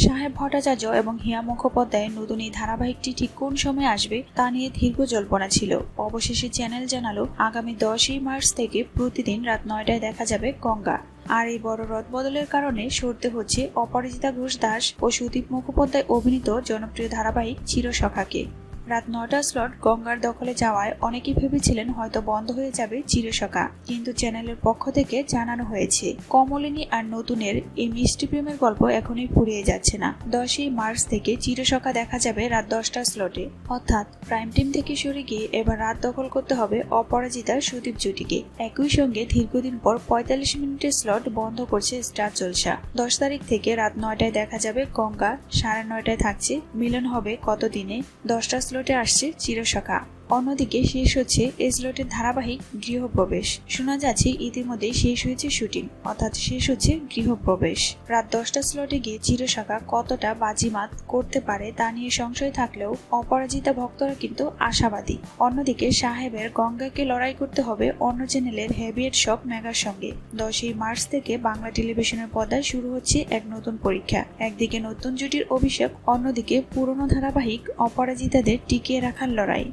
সাহেব ভট্টাচার্য এবং হিয়া মুখোপাধ্যায়ের নতুন এই ধারাবাহিকটি ঠিক কোন সময় আসবে তা নিয়ে দীর্ঘ জল্পনা ছিল। অবশেষে চ্যানেল জানালো আগামী 10ই মার্চ থেকে প্রতিদিন রাত 9টায় দেখা যাবে গঙ্গা। আর এই বড় রদবদলের কারণে সরতে হচ্ছে অপরাজিতা ঘোষ দাস ও সুদীপ মুখোপাধ্যায় অভিনীত জনপ্রিয় ধারাবাহিক চিরসখাকে। রাত 9টা স্লট গঙ্গার দখলে যাওয়ায় অনেকেই ভেবেছিলেন হয়তো বন্ধ হয়ে যাবে চিরসখা, কিন্তু চ্যানেলের পক্ষ থেকে জানানো হয়েছে কমলিনী আর নতুনের এই মিষ্টি প্রেমের গল্প এখনই ফুরিয়ে যাচ্ছে না। 10ই মার্চ থেকে চিরসখা দেখা যাবে রাত 10টা স্লটে, অর্থাৎ প্রাইম টাইম থেকে সরে গিয়ে এবার রাত দখল করতে হবে অপরাজিতা সুদীপ জুটিকে। একই সঙ্গে দীর্ঘদিন পর 45 মিনিটের স্লট বন্ধ করছে স্টার জলসা। 10 তারিখ থেকে রাত 9টায় দেখা যাবে গঙ্গা, 9:30টায় থাকছে মিলন হবে কতদিনে। 10টা স্লটে আসছে চিরসখা। অন্যদিকে শেষ হচ্ছে এই স্লটের ধারাবাহিক গৃহপ্রবেশ। শোনা যাচ্ছে ইতিমধ্যেই শেষ হয়েছে শুটিং, অর্থাৎ শেষ হচ্ছে গৃহপ্রবেশ। রাত 10টা স্লটে গিয়ে চিরসখা কতটা বাজিমাত করতে পারে তা নিয়ে সংশয় থাকলেও অপরাজিতা ভক্তরা কিন্তু আশাবাদী। অন্যদিকে সাহেবের গঙ্গাকে লড়াই করতে হবে অন্য চ্যানেলের হেভিয়েট সব মেগার সঙ্গে। 10ই মার্চ থেকে বাংলা টেলিভিশনের পর্দায় শুরু হচ্ছে এক নতুন পরীক্ষা। একদিকে নতুন জুটির অভিষেক, অন্যদিকে পুরনো ধারাবাহিক অপরাজিতাদের টিকিয়ে রাখার লড়াই।